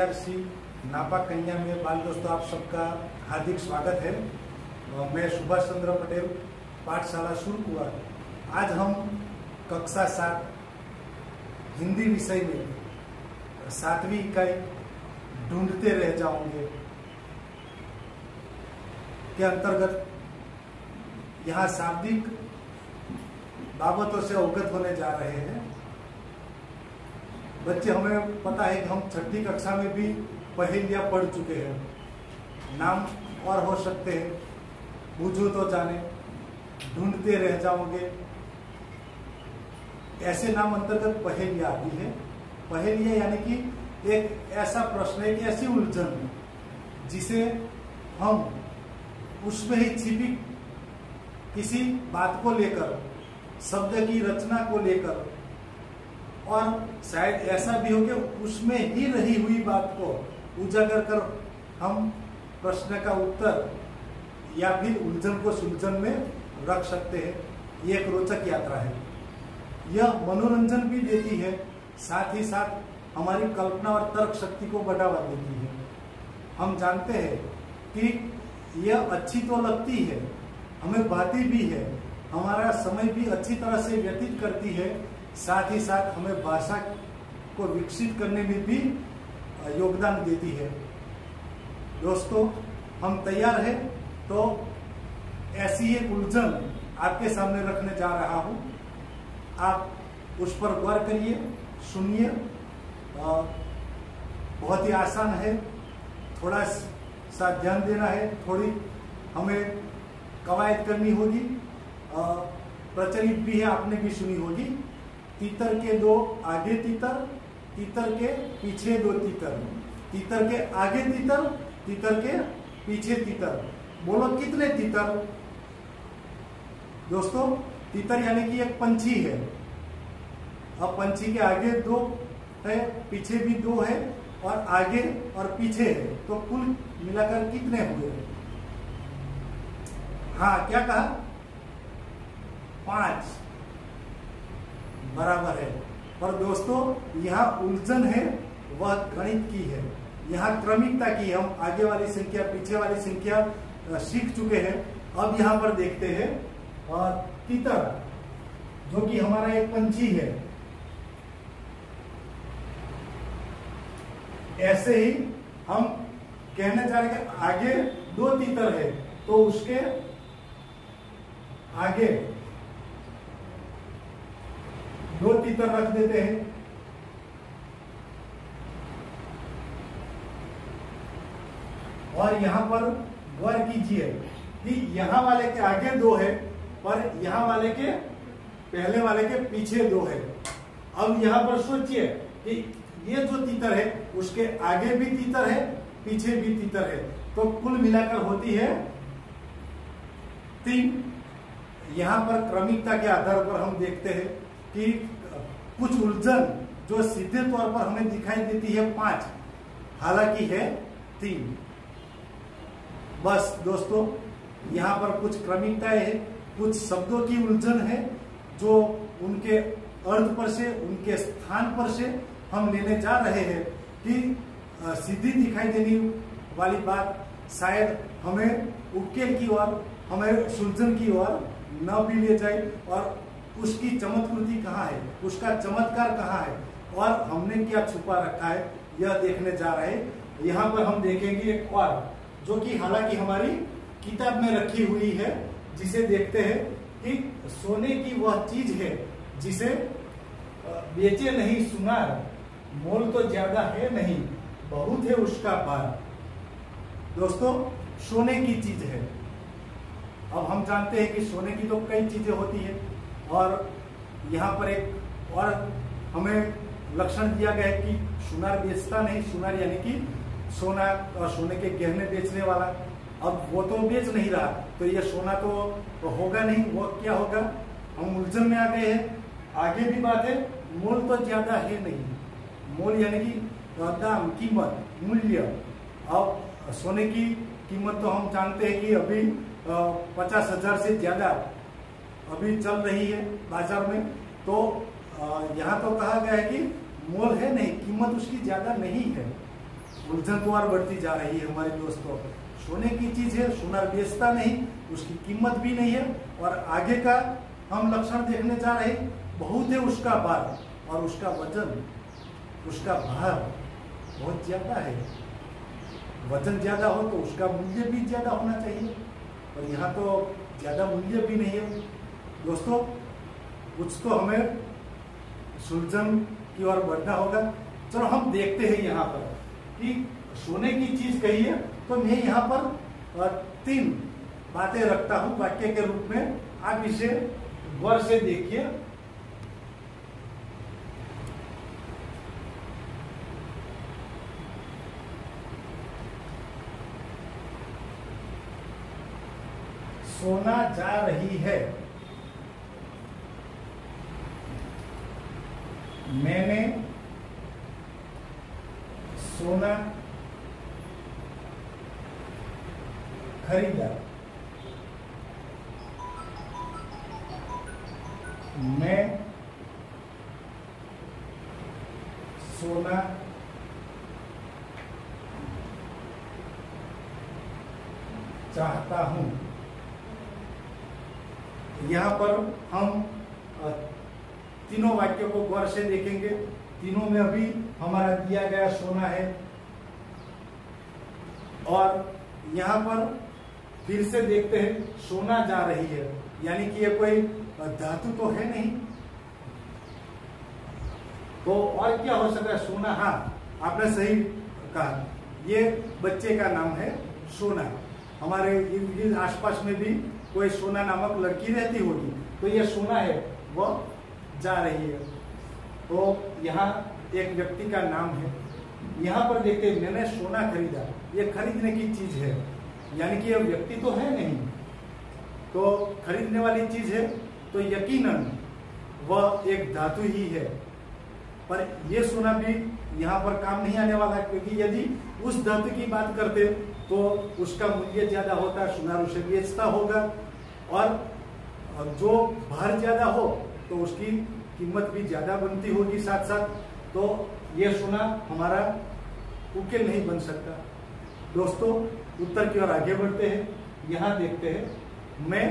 IRC नापा कन्या में बाल दोस्तों आप सबका हार्दिक स्वागत है। मैं सुभाष चंद्र पटेल, पाठशाला शुल्कुआ। आज हम कक्षा 7 हिंदी विषय में 7वीं इकाई ढूंढते रह जाओगे के अंतर्गत यहाँ शाब्दिक बाबतों से अवगत होने जा रहे हैं। बच्चे, हमें पता है कि हम 6ठी कक्षा में भी पहेलियां पढ़ चुके हैं। नाम और हो सकते हैं, बूझो तो जाने, ढूंढते रह जाओगे, ऐसे नाम अंतर्गत पहेलियां आती है। पहेलियां यानी कि एक ऐसा प्रश्न, एक ऐसी उलझन जिसे हम उसमें ही छिपी किसी बात को लेकर, शब्द की रचना को लेकर, और शायद ऐसा भी हो कि उसमें ही रही हुई बात को उजागर कर हम प्रश्न का उत्तर या फिर उलझन को सुलझन में रख सकते हैं। ये एक रोचक यात्रा है। यह मनोरंजन भी देती है, साथ ही साथ हमारी कल्पना और तर्क शक्ति को बढ़ावा देती है। हम जानते हैं कि यह अच्छी तो लगती है, हमें भाती भी है, हमारा समय भी अच्छी तरह से व्यतीत करती है, साथ ही साथ हमें भाषा को विकसित करने में भी योगदान देती है। दोस्तों, हम तैयार हैं तो ऐसी एक उलझन आपके सामने रखने जा रहा हूं। आप उस पर गौर करिए, सुनिए। बहुत ही आसान है, थोड़ा सा ध्यान देना है, थोड़ी हमें कवायद करनी होगी। प्रचलित भी है, आपने भी सुनी होगी। तीतर के 2 आगे तीतर, तीतर के पीछे 2 तीतर, तीतर के आगे तीतर, तीतर के पीछे तीतर। बोलो कितने तीतर? दोस्तों, तीतर यानी कि एक पंछी है। अब पंछी के आगे 2 है, पीछे भी 2 है, और आगे और पीछे है, तो कुल मिलाकर कितने हुए? हाँ, क्या कहा? 5 बराबर है। पर दोस्तों, यहाँ उलझन है वह गणित की है, यहाँ क्रमिकता की। हम आगे वाली संख्या, पीछे वाली संख्या सीख चुके हैं। अब यहाँ पर देखते हैं तीतर, जो कि हमारा एक पंछी है। ऐसे ही हम कहने जा रहे हैं कि आगे 2 तीतर है, तो उसके आगे 2 तीतर रख देते हैं। और यहां पर गौर कीजिए कि यहां वाले के आगे 2 है, पर यहां वाले के पहले वाले के पीछे 2 है। अब यहां पर सोचिए कि ये जो तीतर है उसके आगे भी तीतर है, पीछे भी तीतर है, तो कुल मिलाकर होती है 3। यहां पर क्रमिकता के आधार पर हम देखते हैं कि कुछ उलझन जो सीधे तौर पर हमें दिखाई देती है 5, हालांकि है 3। बस दोस्तों, यहाँ पर कुछ क्रमिकताएं है, कुछ शब्दों की उलझन है, जो उनके अर्थ पर से, उनके स्थान पर से हम लेने जा रहे हैं कि सीधी दिखाई देने वाली बात शायद हमें उकेल की ओर, हमें सुलझन की ओर न भी ले जाए, और उसकी चमत्कृति कहाँ है, उसका चमत्कार कहाँ है, और हमने क्या छुपा रखा है, यह देखने जा रहे हैं। यहाँ पर हम देखेंगे एक और, जो कि हालांकि हमारी किताब में रखी हुई है, जिसे देखते हैं कि सोने की वह चीज है जिसे बेचे नहीं सुनार, मोल तो ज्यादा है नहीं, बहुत है उसका भार। दोस्तों, सोने की चीज है। अब हम जानते हैं कि सोने की तो कई चीजें होती है, और यहाँ पर एक और हमें लक्षण दिया गया है कि सुनार बेचता नहीं। सुनार यानी कि सोना और सोने के गहने बेचने वाला। अब वो तो बेच नहीं रहा, तो ये सोना तो होगा नहीं, वो क्या होगा? हम उलझन में आ गए हैं। आगे भी बात है, मोल तो ज्यादा है नहीं। मोल यानी कि दाम, कीमत, मूल्य। अब सोने की कीमत तो हम जानते हैं कि अभी 50,000 से ज्यादा अभी चल रही है बाजार में। तो यहाँ तो कहा गया है कि मोल है नहीं, कीमत उसकी ज्यादा नहीं है। उलझन तो और बढ़ती जा रही है हमारे दोस्तों। सोने की चीज है, सोना बेचता नहीं, उसकी कीमत भी नहीं है, और आगे का हम लक्षण देखने जा रहे हैं। बहुत है उसका भार, और उसका वजन, उसका भार बहुत ज्यादा है। वजन ज्यादा हो तो उसका मूल्य भी ज्यादा होना चाहिए, और यहाँ तो ज्यादा मूल्य भी नहीं है दोस्तों। कुछ तो हमें सुलझन की ओर बढ़ना होगा। चलो हम देखते हैं यहाँ पर कि सोने की चीज कही है, तो मैं यहाँ पर 3 बातें रखता हूं वाक्य के रूप में। आप इसे गौर से देखिए। सोना जा रही है, मैंने सोना खरीदा, मैं सोना चाहता हूं। यहाँ पर हम तीनों वाक्यों को गौर से देखेंगे। तीनों में अभी हमारा दिया गया सोना है, और यहाँ पर फिर से देखते हैं सोना जा रही है, यानी कि ये कोई धातु तो है नहीं, तो और क्या हो सकता है? सोना। हाँ, आपने सही कहा, ये बच्चे का नाम है सोना। हमारे इर्द गिर्द आसपास में भी कोई सोना नामक लड़की रहती होगी, तो ये सोना है, वो जा रही है। तो यहाँ एक व्यक्ति का नाम है। यहाँ पर देखते हैं मैंने सोना खरीदा, ये खरीदने की चीज है, यानी कि ये व्यक्ति तो है नहीं, तो खरीदने वाली चीज है, तो यकीनन वह एक धातु ही है। पर यह सोना भी यहाँ पर काम नहीं आने वाला, क्योंकि यदि उस धातु की बात करते तो उसका मूल्य ज्यादा होता, सुनार उसे बेचता होगा, और जो भार ज्यादा हो तो उसकी कीमत भी ज्यादा बनती होगी साथ साथ, तो ये सोना हमारा उकेल नहीं बन सकता। दोस्तों, उत्तर की ओर आगे बढ़ते हैं। यहाँ देखते हैं मैं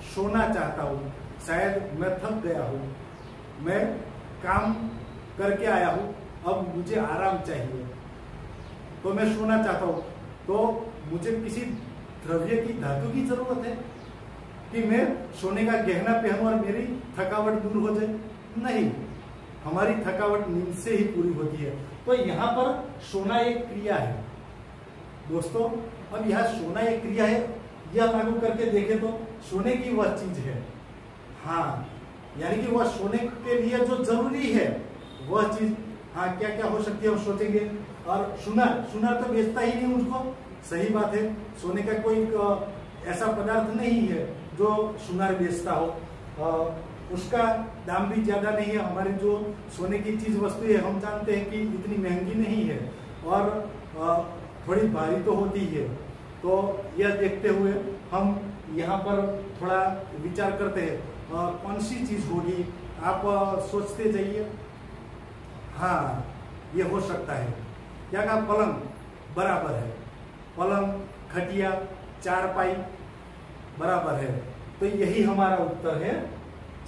सोना चाहता हूँ, शायद मैं थक गया हूँ, मैं काम करके आया हूँ, अब मुझे आराम चाहिए, तो मैं सोना चाहता हूँ। तो मुझे किसी द्रव्य की, धातु की जरूरत है कि मैं सोने का गहना पहनूं और मेरी थकावट दूर हो जाए? नहीं, हमारी थकावट नींद से ही पूरी होती है। तो यहाँ पर सोना एक क्रिया है दोस्तों। अब यहाँ सोना एक क्रिया है, यह लागू करके देखें तो सोने की वह चीज है। हाँ, यानी कि वह सोने के लिए जो जरूरी है वह चीज। हाँ, क्या क्या हो सकती है हम सोचेंगे। और सुनार तो बेचता ही नहीं उसको, सही बात है, सोने का कोई ऐसा पदार्थ नहीं है जो सुनार बेचता हो। उसका दाम भी ज्यादा नहीं है। हमारे जो सोने की चीज वस्तु है, हम जानते हैं कि इतनी महंगी नहीं है, और थोड़ी भारी तो होती है। तो यह देखते हुए हम यहाँ पर थोड़ा विचार करते हैं कौन सी चीज होगी। आप सोचते जाइए। हाँ, ये हो सकता है, क्या कहा? पलंग बराबर है, पलंग, खटिया, चारपाई बराबर है, तो यही हमारा उत्तर है,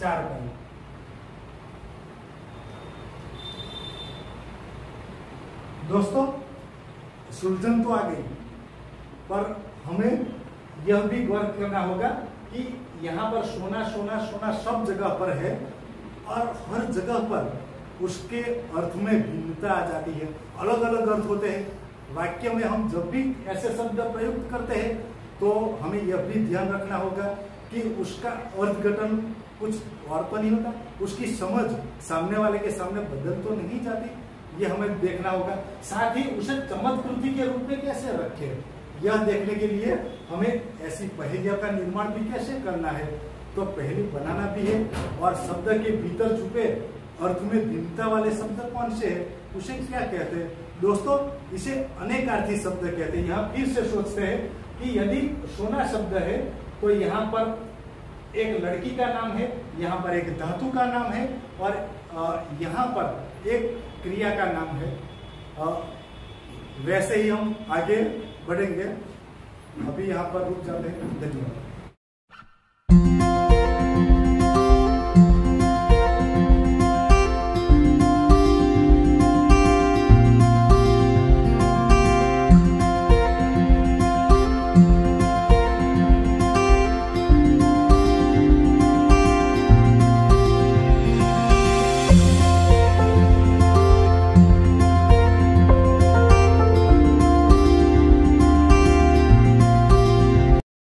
चारपाई। दोस्तों, सुलझन तो आ गई, पर हमें यह भी गौर करना होगा कि यहाँ पर सोना सोना सोना सब जगह पर है, और हर जगह पर उसके अर्थ में भिन्नता आ जाती है, अलग अलग अर्थ होते हैं। वाक्य में हम जब भी ऐसे शब्द प्रयुक्त करते हैं तो हमें यह भी ध्यान रखना होगा कि उसका अर्थघटन कुछ और तो नहीं होता, उसकी समझ सामने वाले के सामने बदल तो नहीं जाती, ये हमें देखना होगा। साथ ही उसे चमत्कृति के रूप में कैसे रखे, यह देखने के लिए हमें ऐसी पहेलियों का निर्माण भी कैसे करना है। तो पहेली बनाना भी है, और शब्द के भीतर छुपे अर्थ में भिन्नता वाले शब्द कौन से है, उसे क्या कहते हैं? दोस्तों, इसे अनेकार्थी शब्द कहते हैं। यहाँ फिर से सोचते हैं कि यदि सोना शब्द है तो यहाँ पर एक लड़की का नाम है, यहाँ पर एक धातु का नाम है, और यहाँ पर एक क्रिया का नाम है। वैसे ही हम आगे बढ़ेंगे। अभी यहाँ पर रुक जाते हैं। धन्यवाद।